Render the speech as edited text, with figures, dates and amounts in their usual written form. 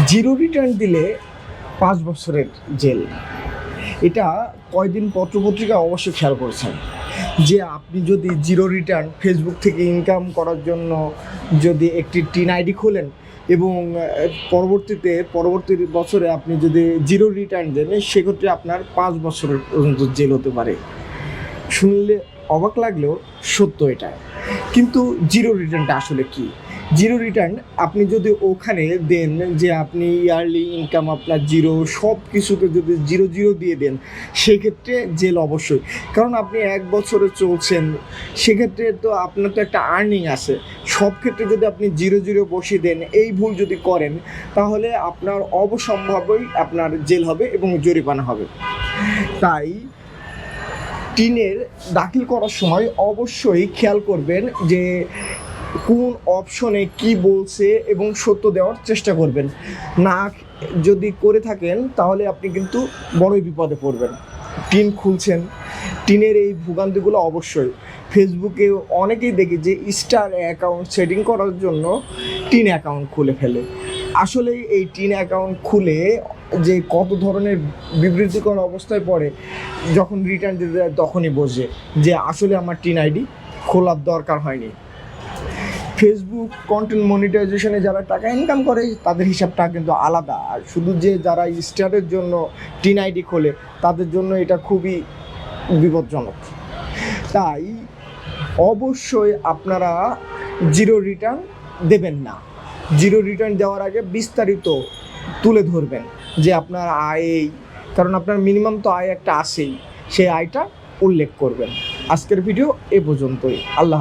Zero return দিলে ৫ বছরের jail. এটা কয়দিন পত্রপত্রিকা অবশ্যই খেয়াল করেছেন যে আপনি যদি জিরো রিটার্ন ফেসবুক থেকে ইনকাম করার জন্য যদি একটি টিন আইডি খোলেন এবং পরবর্তী বছরে আপনি যদি জিরো রিটার্ন দেন, সেক্ষেত্রে আপনার ৫ বছরের পর্যন্ত জেল হতে পারে। শুনলে অবাক লাগলেও সত্য এটা। কিন্তু জিরো রিটার্নটা আসলে কি? জিরো রিটার্ন আপনি যদি ওখানে দেন যে আপনি ইয়ারলি ইনকাম আপনার জিরো, সব কিছুকে যদি জিরো জিরো দিয়ে দেন, সেক্ষেত্রে জেল অবশ্যই। কারণ আপনি ১ বছরে চলছেন, সেক্ষেত্রে তো আপনার তো একটা আর্নিং আছে। সব ক্ষেত্রে যদি আপনি জিরো জিরো বসিয়ে দেন, এই ভুল যদি করেন, তাহলে আপনার অবশ্যম্ভাবই আপনার জেল হবে এবং জরিমানা হবে। তাই টিনের দাখিল করার সময় অবশ্যই খেয়াল করবেন যে কোন অপশনে কি বলছে এবং সত্য দেওয়ার চেষ্টা করবেন। না যদি করে থাকেন তাহলে আপনি কিন্তু বড়ই বিপদে পড়বেন। টিন খুলছেন, টিনের এই ভোগান্তিগুলো অবশ্যই ফেসবুকে অনেকেই দেখি যে স্টার অ্যাকাউন্ট সেটিং করার জন্য টিন অ্যাকাউন্ট খুলে ফেলে। আসলে এই টিন অ্যাকাউন্ট খুলে যে কত ধরনের বিবৃতিকর অবস্থায় পড়ে, যখন রিটার্ন দিতে যায় তখনই বোঝে যে আসলে আমার টিন আইডি খোলার দরকার হয়নি। ফেসবুক কন্টেন্ট মনিটাইজেশনে যারা টাকা ইনকাম করে তাদের হিসাবটা কিন্তু আলাদা, আর শুধু যে যারা স্টারের জন্য টিন আইডি খোলে তাদের জন্য এটা খুবই বিপজ্জনক। তাই অবশ্যই আপনারা জিরো রিটার্ন দেবেন না। জিরো রিটার্ন দেওয়ার আগে বিস্তারিত তুলে ধরবেন যে আপনার আয় এই, কারণ আপনার মিনিমাম তো আয় একটা আসেই, সেই আয়টা উল্লেখ করবেন। আজকের ভিডিও এ পর্যন্তই। আল্লাহ হাফেজ।